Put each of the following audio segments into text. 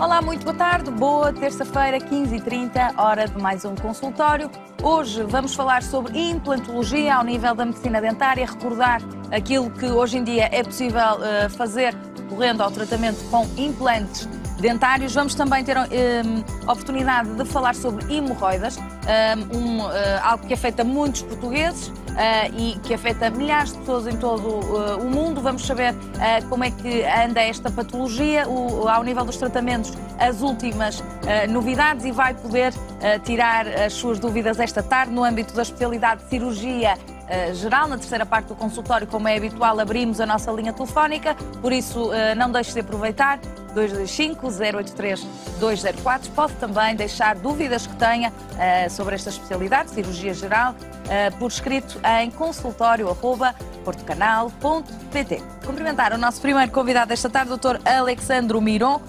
Olá, muito boa tarde, boa terça-feira, 15h30, hora de mais um consultório. Hoje vamos falar sobre implantologia ao nível da medicina dentária, recordar aquilo que hoje em dia é possível fazer recorrendo ao tratamento com implantes dentários. Vamos também ter a oportunidade de falar sobre hemorroidas, algo que afeta muitos portugueses e que afeta milhares de pessoas em todo o mundo. Vamos saber como é que anda esta patologia, ao nível dos tratamentos, as últimas novidades, e vai poder tirar as suas dúvidas esta tarde no âmbito da especialidade de cirurgia geral. Na terceira parte do consultório, como é habitual, abrimos a nossa linha telefónica, por isso não deixe de aproveitar. 225-083-204. Pode também deixar dúvidas que tenha sobre esta especialidade, cirurgia geral, por escrito em consultório@portocanal.pt. Cumprimentar o nosso primeiro convidado desta tarde, Dr. Alexandre Miron,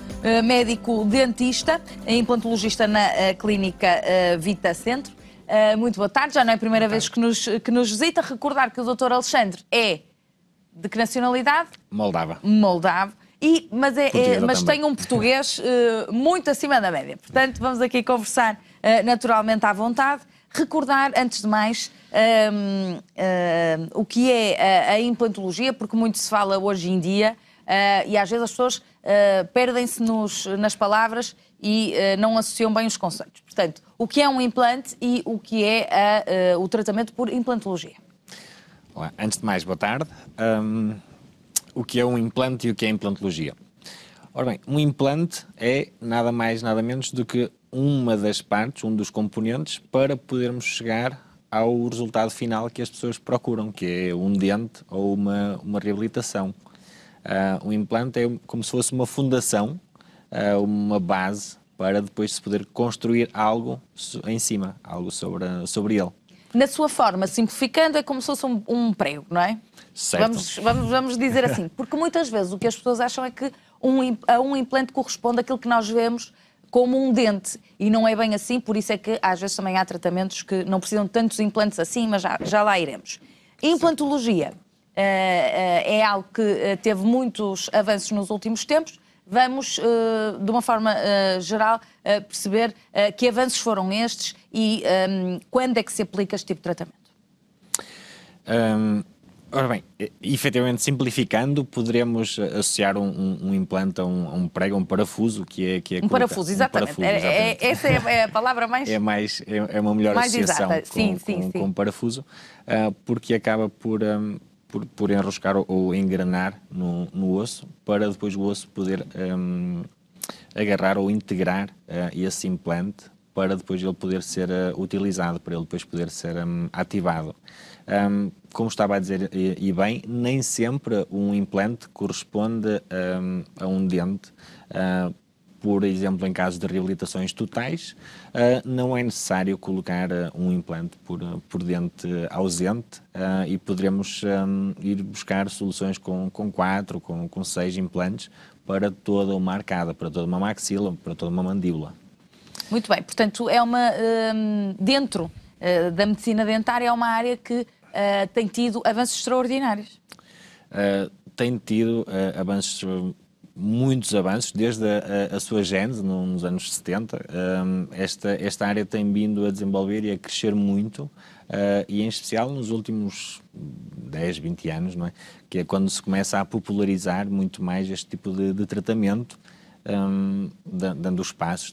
médico dentista e implantologista na clínica Vita Centro. Muito boa tarde, já não é a primeira vez que nos visita. Recordar que o Dr. Alexandre é de que nacionalidade? Moldavo. Mas tem um português muito acima da média. Portanto, vamos aqui conversar naturalmente à vontade. Recordar, antes de mais, o que é a implantologia, porque muito se fala hoje em dia e às vezes as pessoas perdem-se nas palavras e não associam bem os conceitos. Portanto, o que é um implante e o que é o tratamento por implantologia? Olá, antes de mais, boa tarde. O que é um implante e o que é implantologia? Ora bem, um implante é nada mais, nada menos do que uma das partes, um dos componentes, para podermos chegar ao resultado final que as pessoas procuram, que é um dente ou uma reabilitação. Um implante é como se fosse uma fundação, uma base, para depois se poder construir algo em cima, algo sobre ele. Na sua forma, simplificando, é como se fosse um prego, não é? Certo. Vamos dizer assim, porque muitas vezes o que as pessoas acham é que a um implante corresponde àquilo que nós vemos como um dente, e não é bem assim, por isso é que às vezes também há tratamentos que não precisam de tantos implantes assim, mas já lá iremos. Implantologia é algo que teve muitos avanços nos últimos tempos. Vamos, de uma forma geral, perceber que avanços foram estes e quando é que se aplica este tipo de tratamento? Ora bem, efetivamente simplificando, poderemos associar um implante a um prego, um parafuso, que é um parafuso, exatamente. Essa é a palavra mais... É uma melhor mais associação exata. Com parafuso, porque acaba por enroscar ou engrenar no osso, para depois o osso poder agarrar ou integrar esse implante, para depois ele poder ser utilizado, para ele depois poder ser ativado. Como estava a dizer, e bem, nem sempre um implante corresponde a um dente. Por exemplo, em caso de reabilitações totais, não é necessário colocar um implante por dente ausente, e poderemos ir buscar soluções com 4, com 6 implantes para toda uma arcada, para toda uma maxila, para toda uma mandíbula. Muito bem, portanto, dentro da medicina dentária é uma área que tem tido avanços extraordinários. Tem tido muitos avanços, desde a sua gênese, nos anos 70. Esta área tem vindo a desenvolver e a crescer muito, e em especial nos últimos 10, 20 anos, não é? Que é quando se começa a popularizar muito mais este tipo de tratamento, dando os passos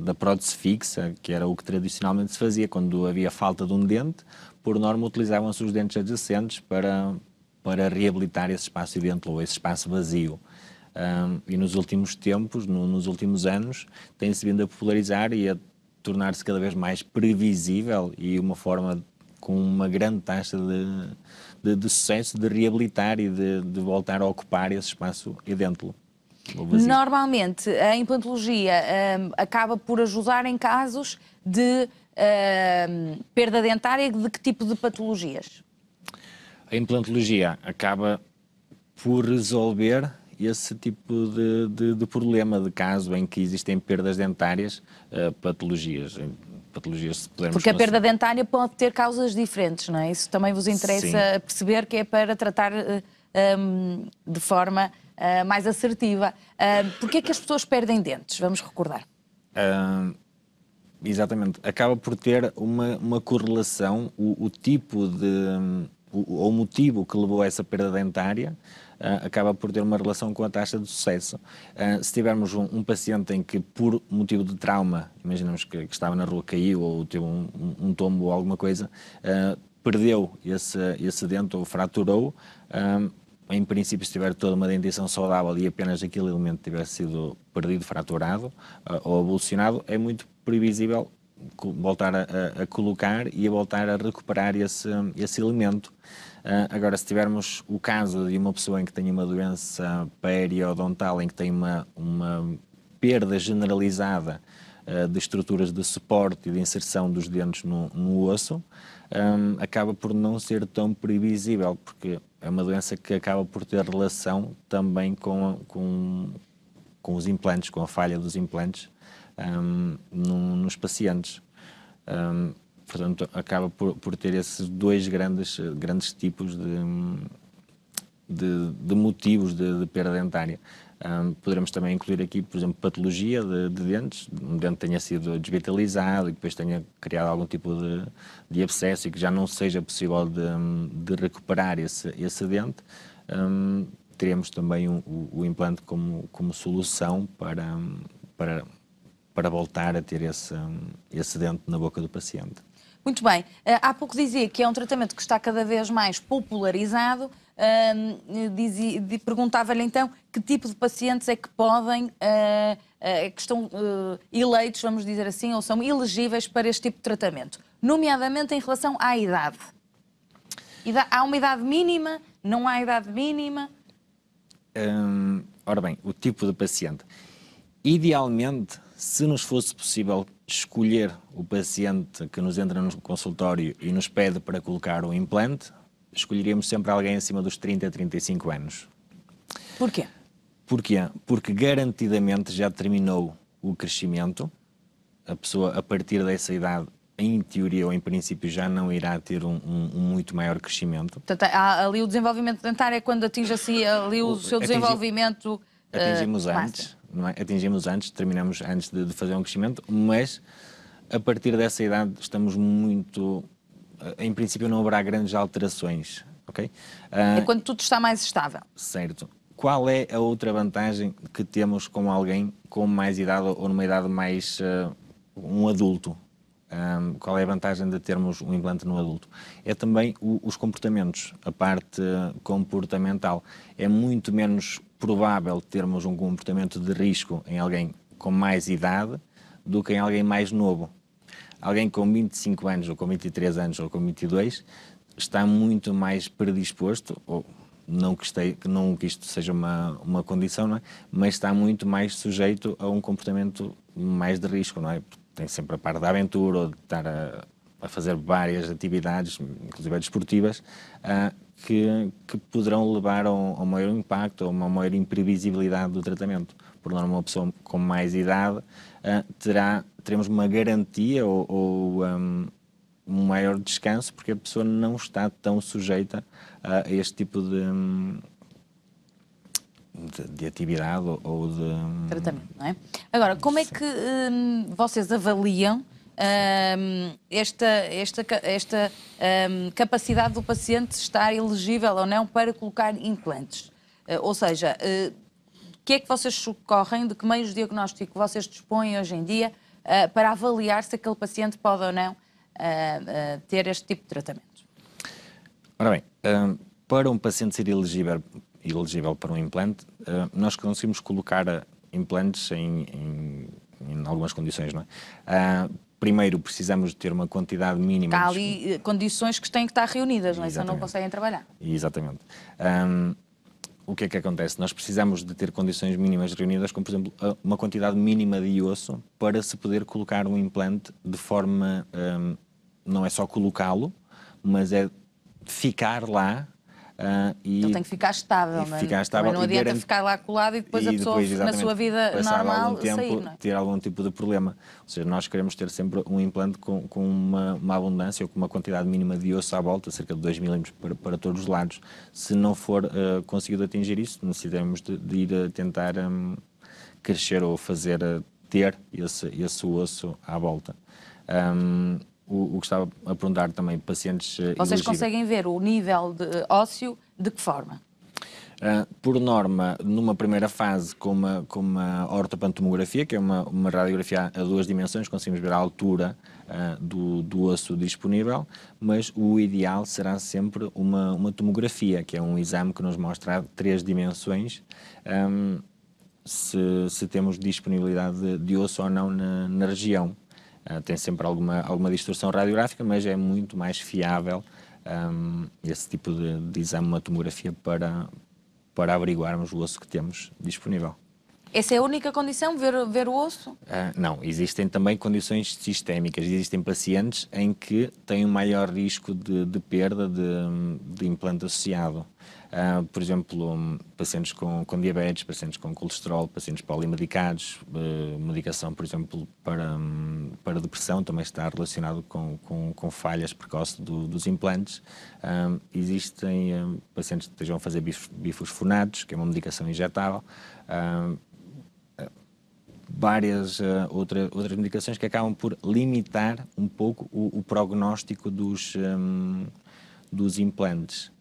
da prótese fixa, que era o que tradicionalmente se fazia. Quando havia falta de um dente, por norma utilizavam-se os dentes adjacentes para reabilitar esse espaço idêntico ou esse espaço vazio. E nos últimos tempos, nos últimos anos, tem-se vindo a popularizar e a tornar-se cada vez mais previsível e uma forma com uma grande taxa de sucesso de reabilitar e de voltar a ocupar esse espaço idêntico. Normalmente, a implantologia acaba por ajudar em casos de perda dentária. De que tipo de patologias? A implantologia acaba por resolver esse tipo de problema, de caso em que existem perdas dentárias, patologias, se pudermos... Porque a perda dentária pode ter causas diferentes, não é? Isso também vos interessa perceber, que é para tratar de forma mais assertiva. Porquê é que as pessoas perdem dentes? Vamos recordar. Exatamente. Acaba por ter uma correlação, o tipo de... o motivo que levou a essa perda dentária acaba por ter uma relação com a taxa de sucesso. Se tivermos um paciente em que, por motivo de trauma, imaginamos que estava na rua, caiu ou teve um tombo ou alguma coisa, perdeu esse dente ou fraturou, em princípio, se tiver toda uma dentição saudável e apenas aquele elemento tivesse sido perdido, fraturado ou evolucionado, é muito previsível voltar a colocar e a voltar a recuperar esse elemento. Agora, se tivermos o caso de uma pessoa em que tem uma doença periodontal, em que tem uma perda generalizada de estruturas de suporte e de inserção dos dentes no osso, acaba por não ser tão previsível, porque é uma doença que acaba por ter relação também com os implantes, com a falha dos implantes nos pacientes. Portanto, acaba por ter esses dois grandes tipos de motivos de perda dentária. Poderemos também incluir aqui, por exemplo, patologia de dentes, um dente tenha sido desvitalizado e depois tenha criado algum tipo de abscesso e que já não seja possível de recuperar esse dente. Teremos também o implante como solução para voltar a ter esse dente na boca do paciente. Muito bem. Há pouco dizia que é um tratamento que está cada vez mais popularizado. Perguntava-lhe então que tipo de pacientes é que podem, que estão eleitos, vamos dizer assim, ou são elegíveis para este tipo de tratamento, nomeadamente em relação à idade. Há uma idade mínima? Não há idade mínima? Ora bem, o tipo de paciente. Idealmente, se nos fosse possível escolher o paciente que nos entra no consultório e nos pede para colocar o implante, escolheríamos sempre alguém acima dos 30 a 35 anos. Porquê? Porquê? Porque garantidamente já terminou o crescimento. A pessoa, a partir dessa idade, em teoria ou em princípio, já não irá ter um muito maior crescimento. Portanto, ali o desenvolvimento dentário é quando atinge assim ali o seu desenvolvimento. Atingimos antes, não é? Atingimos antes, terminamos antes de fazer um crescimento, mas a partir dessa idade estamos muito... Em princípio não haverá grandes alterações, ok? É quando tudo está mais estável. Certo. Qual é a outra vantagem que temos com alguém com mais idade ou numa idade mais... um adulto? Qual é a vantagem de termos um implante no adulto? É também os comportamentos, a parte comportamental. É muito menos provável termos um comportamento de risco em alguém com mais idade do que em alguém mais novo. Alguém com 25 anos, ou com 23 anos, ou com 22, está muito mais predisposto, ou não que isto seja uma condição, não é? Mas está muito mais sujeito a um comportamento mais de risco, não é? Tem sempre a parte da aventura, ou de estar a fazer várias atividades, inclusive desportivas, que poderão levar a um maior impacto, a uma maior imprevisibilidade do tratamento. Por norma, uma pessoa com mais idade teremos uma garantia ou um maior descanso, porque a pessoa não está tão sujeita a este tipo de atividade ou de... tratamento, não é? Agora, como é que vocês avaliam esta capacidade do paciente estar elegível ou não para colocar implantes? Ou seja, o que é que vocês socorrem, de que meios de diagnóstico vocês dispõem hoje em dia para avaliar se aquele paciente pode ou não ter este tipo de tratamento? Ora bem, para um paciente ser elegível para um implante, nós conseguimos colocar implantes em algumas condições, não é? Primeiro, precisamos de ter uma quantidade mínima... Há ali condições que têm que estar reunidas, não é? Senão não conseguem trabalhar. Exatamente. O que é que acontece? Nós precisamos de ter condições mínimas reunidas, como, por exemplo, uma quantidade mínima de osso para se poder colocar um implante de forma... não é só colocá-lo, mas é ficar lá Ele tem que ficar estável, não é? Ficar estável, não adianta ficar lá colado e depois a pessoa na sua vida normal sair, não é? ter algum tipo de problema. Ou seja, nós queremos ter sempre um implante com uma abundância ou com uma quantidade mínima de osso à volta, cerca de 2 milímetros para todos os lados. Se não for conseguido atingir isso, necessitamos de ir a tentar crescer ou ter esse osso à volta. O que estava a perguntar também, pacientes... Vocês conseguem ver o nível ósseo de que forma? Por norma, numa primeira fase, com uma ortopantomografia, que é uma radiografia a 2 dimensões, conseguimos ver a altura do osso disponível, mas o ideal será sempre uma tomografia, que é um exame que nos mostra a 3 dimensões se temos disponibilidade de osso ou não na região. Tem sempre alguma distorção radiográfica, mas é muito mais fiável esse tipo de exame, uma tomografia, para averiguarmos o osso que temos disponível. Essa é a única condição, ver o osso? Não, existem também condições sistémicas. Existem pacientes em que têm um maior risco de perda de implante associado. Por exemplo, pacientes com diabetes, pacientes com colesterol, pacientes polimedicados, medicação, por exemplo, para depressão, também está relacionado com falhas precoces dos implantes. Existem pacientes que estejam a fazer bifosfonatos, que é uma medicação injetável. Várias outras medicações que acabam por limitar um pouco o prognóstico dos implantes.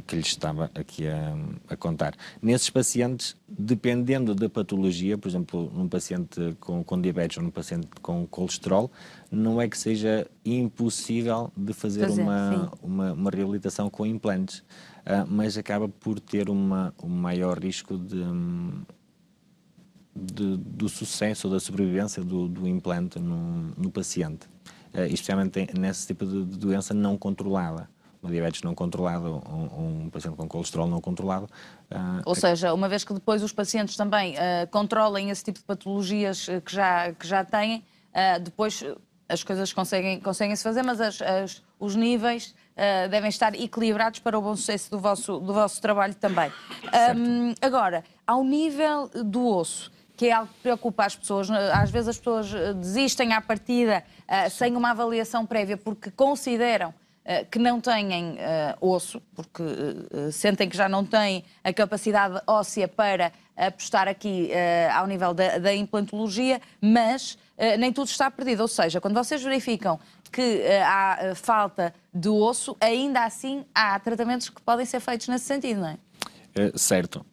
Que lhes estava aqui a contar. Nesses pacientes, dependendo da patologia, por exemplo, num paciente com diabetes ou num paciente com colesterol, não é que seja impossível de fazer uma reabilitação com implantes, mas acaba por ter um maior risco do sucesso ou da sobrevivência do implante no paciente, especialmente nesse tipo de doença não controlada, uma diabetes não controlada ou um paciente com colesterol não controlado. Ou seja, uma vez que depois os pacientes também controlem esse tipo de patologias que já têm, depois as coisas conseguem-se fazer, mas os níveis devem estar equilibrados para o bom sucesso do vosso trabalho também. Agora, ao nível do osso, que é algo que preocupa as pessoas. Às vezes as pessoas desistem à partida sem uma avaliação prévia porque consideram que não têm osso, porque sentem que já não têm a capacidade óssea para apostar aqui ao nível da implantologia, mas nem tudo está perdido. Ou seja, quando vocês verificam que há falta de osso, ainda assim há tratamentos que podem ser feitos nesse sentido, não é? Certo.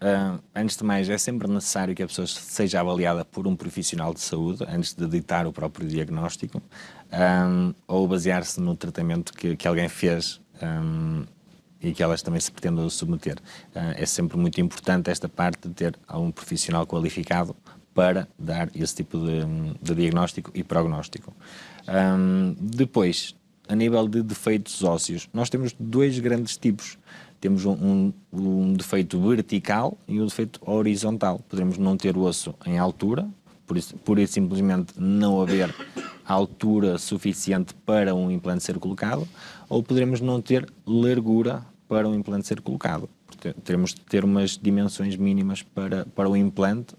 Antes de mais, é sempre necessário que a pessoa seja avaliada por um profissional de saúde antes de ditar o próprio diagnóstico ou basear-se no tratamento que alguém fez e que elas também se pretendam submeter. É sempre muito importante esta parte de ter um profissional qualificado para dar esse tipo de diagnóstico e prognóstico. Depois, a nível de defeitos ósseos, nós temos 2 grandes tipos. Temos um defeito vertical e um defeito horizontal. Poderemos não ter o osso em altura, por isso simplesmente não haver altura suficiente para um implante ser colocado, ou poderemos não ter largura para um implante ser colocado. Teremos de ter umas dimensões mínimas para o implante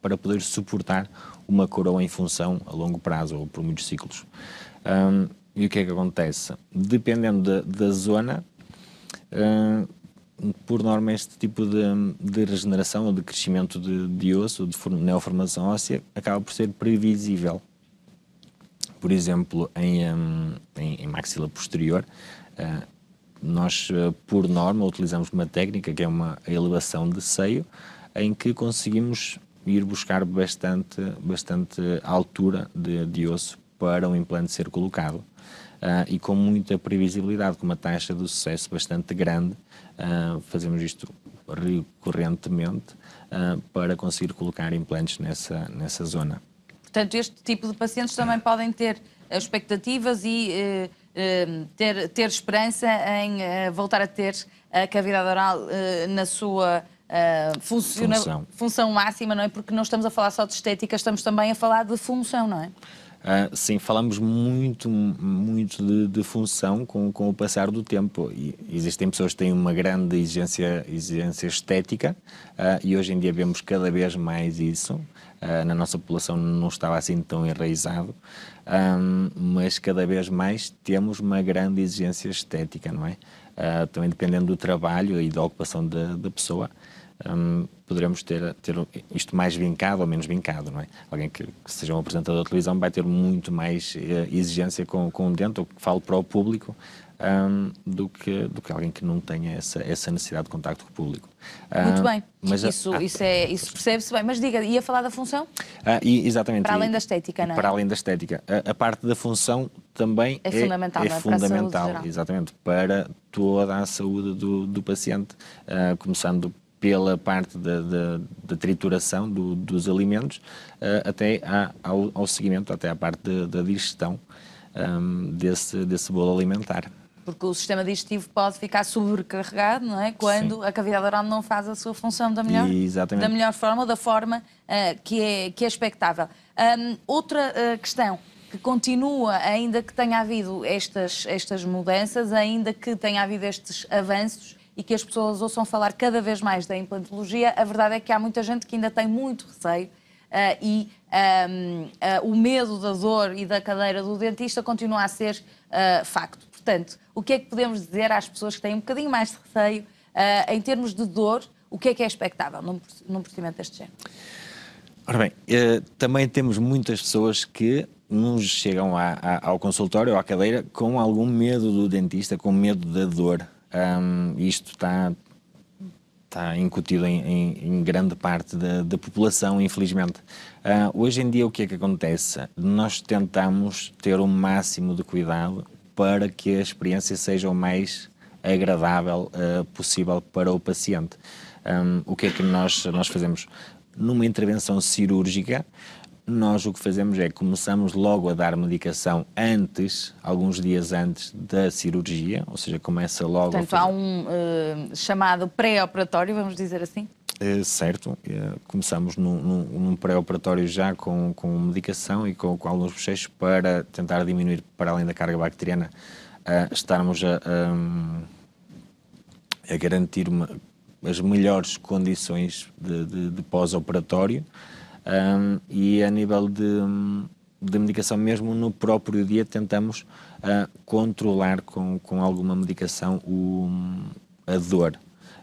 para poder suportar uma coroa em função a longo prazo ou por muitos ciclos. E o que é que acontece? Dependendo da zona, por norma, este tipo de regeneração ou de crescimento de osso, de neoformação óssea, acaba por ser previsível. Por exemplo, em maxila posterior, nós, por norma, utilizamos uma técnica que é a elevação de seio, em que conseguimos ir buscar bastante altura de osso para o implante ser colocado. E com muita previsibilidade, com uma taxa de sucesso bastante grande. Fazemos isto recorrentemente para conseguir colocar implantes nessa zona. Portanto, este tipo de pacientes também podem ter expectativas e ter esperança em voltar a ter a cavidade oral na sua função máxima, não é? Porque não estamos a falar só de estética, estamos também a falar de função, não é? Sim, falamos muito de função com o passar do tempo. E existem pessoas que têm uma grande exigência estética, e hoje em dia vemos cada vez mais isso. Na nossa população não estava assim tão enraizado, mas cada vez mais temos uma grande exigência estética, não é? Também dependendo do trabalho e da ocupação da pessoa, poderemos ter isto mais vincado ou menos vincado, não é? Alguém que seja um apresentador de televisão vai ter muito mais exigência com o dente, ou que fale para o público, do que alguém que não tenha essa necessidade de contacto com o público. Muito bem, mas isso percebe-se bem. Mas diga, ia falar da função? Exatamente. Para além da estética, não é? Para além da estética. A parte da função também é fundamental, não é? Fundamental, para a saúde exatamente, para toda a saúde do paciente, começando pela parte da trituração dos alimentos, até ao seguimento, até à parte da digestão desse bolo alimentar. Porque o sistema digestivo pode ficar sobrecarregado, não é? Quando a cavidade oral não faz a sua função da melhor forma, ou da forma que é expectável. Outra questão que continua, ainda que tenha havido estas mudanças, ainda que tenha havido estes avanços e que as pessoas ouçam falar cada vez mais da implantologia, a verdade é que há muita gente que ainda tem muito receio o medo da dor e da cadeira do dentista continua a ser facto. Portanto, o que é que podemos dizer às pessoas que têm um bocadinho mais de receio em termos de dor, o que é expectável num procedimento deste género? Ora bem, também temos muitas pessoas que nos chegam ao consultório ou à cadeira com algum medo do dentista, com medo da dor. Isto está incutido em grande parte da população, infelizmente. Hoje em dia, o que é que acontece? Nós tentamos ter o máximo de cuidado para que a experiência seja o mais agradável possível para o paciente. O que é que nós fazemos? Numa intervenção cirúrgica, nós o que fazemos é começamos logo a dar medicação alguns dias antes da cirurgia, ou seja, começa logo. Portanto, há um chamado pré-operatório, vamos dizer assim? Certo, começamos num pré-operatório já com medicação e com alguns bochechos para tentar diminuir, para além da carga bacteriana, estarmos a garantir as melhores condições de pós-operatório. E a nível de medicação, mesmo no próprio dia, tentamos controlar com alguma medicação a dor.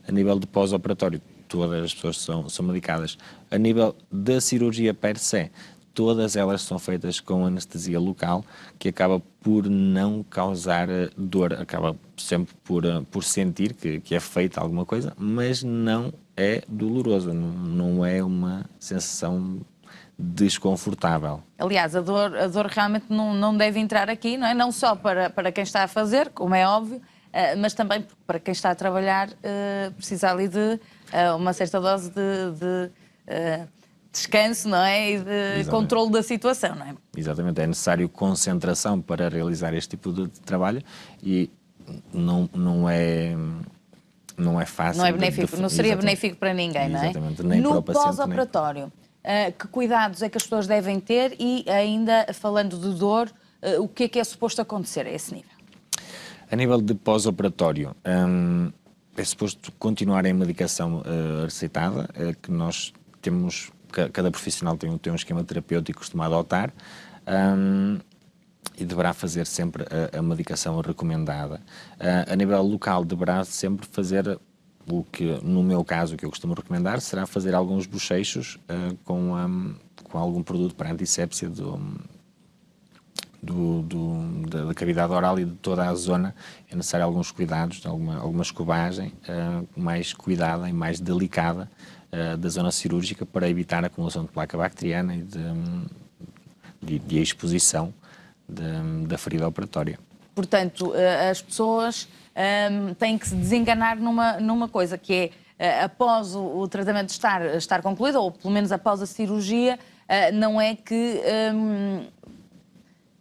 A nível de pós-operatório, todas as pessoas são medicadas. A nível da cirurgia per se, todas elas são feitas com anestesia local, que acaba por não causar dor, acaba sempre por sentir que é feita alguma coisa, mas não é dolorosa, não é uma sensação desconfortável. Aliás, a dor realmente não deve entrar aqui, não é? Não só para quem está a fazer, como é óbvio, mas também para quem está a trabalhar, precisa ali de uma certa dose de descanso, não é? E de controle da situação, não é? Exatamente, é necessário concentração para realizar este tipo de trabalho e não é fácil. Não é benéfico, não seria benéfico para ninguém, não é? Exatamente, nem no para o paciente. No pós-operatório, que cuidados é que as pessoas devem ter e ainda, falando de dor, o que é suposto acontecer a esse nível? A nível de pós-operatório, é suposto continuar em medicação receitada, que nós temos, cada profissional tem um esquema terapêutico costumado adotar, e deverá fazer sempre a medicação recomendada. A nível local, deverá sempre fazer o que, no meu caso, o que eu costumo recomendar, será fazer alguns bochechos com algum produto para antissépsia da cavidade oral e de toda a zona. É necessário alguns cuidados, alguma escovagem mais cuidada e mais delicada da zona cirúrgica para evitar a acumulação de placa bacteriana e de exposição da ferida operatória. Portanto, as pessoas têm que se desenganar numa coisa, que é, após o tratamento estar concluído, ou pelo menos após a cirurgia, não é que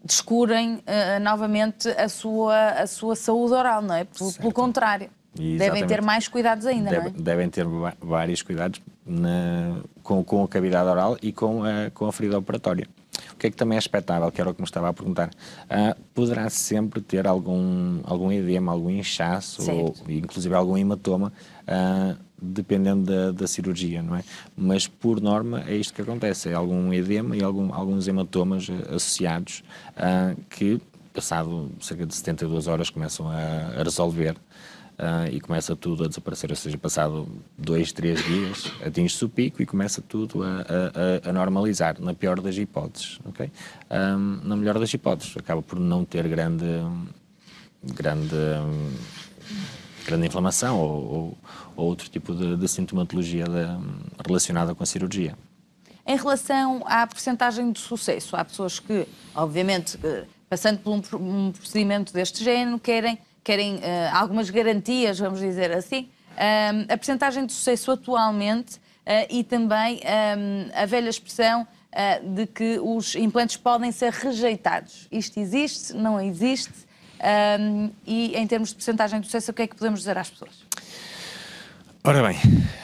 descurem novamente a sua saúde oral, não é? Pelo contrário. Exatamente. Devem ter mais cuidados ainda, não é? Devem ter vários cuidados com a cavidade oral e com a ferida operatória. o que é que também é expectável, que era o que me estava a perguntar, poderá sempre ter algum edema, algum inchaço, ou inclusive algum hematoma, dependendo da cirurgia, não é? Mas, por norma, é isto que acontece, é algum edema e alguns hematomas associados, que, passado cerca de 72 horas, começam a resolver, e começa tudo a desaparecer, ou seja, passado 2, 3 dias, atinge-se o pico e começa tudo a normalizar, na pior das hipóteses, ok? Na melhor das hipóteses, acaba por não ter grande inflamação ou outro tipo de sintomatologia relacionada com a cirurgia. Em relação à percentagem de sucesso, há pessoas que, obviamente, passando por um procedimento deste género, querem algumas garantias, vamos dizer assim. A percentagem de sucesso atualmente e também a velha expressão de que os implantes podem ser rejeitados. Isto existe, não existe? E em termos de percentagem de sucesso, o que é que podemos dizer às pessoas? Ora bem,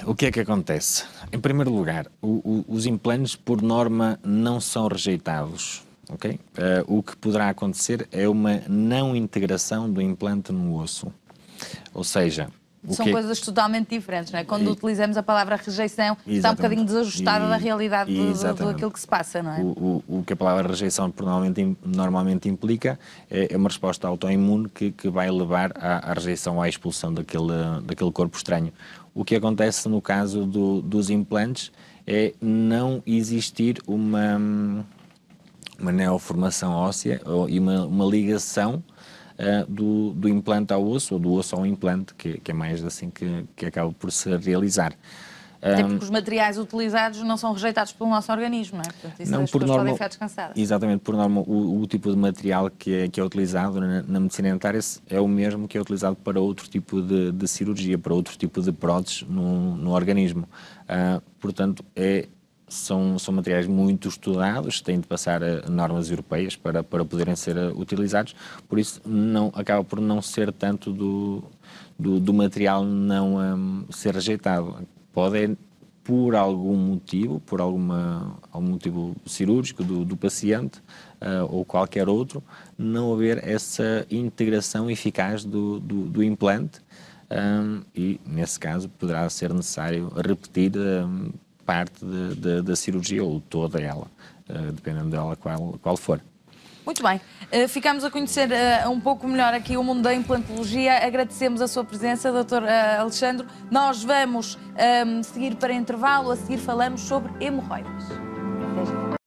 o que é que acontece? Em primeiro lugar, os implantes, por norma, não são rejeitados. Okay? O que poderá acontecer é uma não integração do implante no osso. Ou seja... São coisas totalmente diferentes, não é? Quando utilizamos a palavra rejeição, está um bocadinho desajustada da realidade daquilo que se passa, não é? O que a palavra rejeição normalmente implica é uma resposta autoimune que vai levar à rejeição, à expulsão daquele corpo estranho. O que acontece no caso dos implantes é não existir uma neoformação óssea e uma ligação do implante ao osso, ou do osso ao implante, que é mais assim que acaba por se realizar. Até porque os materiais utilizados não são rejeitados pelo nosso organismo, não é? Portanto, isso as pessoas podem ficar descansadas. Exatamente, por norma, o tipo de material que é utilizado na medicina dentária é o mesmo que é utilizado para outro tipo de cirurgia, para outro tipo de próteses no organismo. Portanto, são materiais muito estudados, têm de passar a normas europeias para poderem ser utilizados, por isso acaba por não ser tanto do material não ser rejeitado. Pode, por algum motivo, algum motivo cirúrgico do paciente ou qualquer outro, não haver essa integração eficaz do implante, e, nesse caso, poderá ser necessário repetir parte da cirurgia ou toda ela, dependendo dela qual for. Muito bem. Ficamos a conhecer um pouco melhor aqui o mundo da implantologia. Agradecemos a sua presença, Dr. Alexandre. Nós vamos seguir para intervalo. A seguir falamos sobre hemorroidas.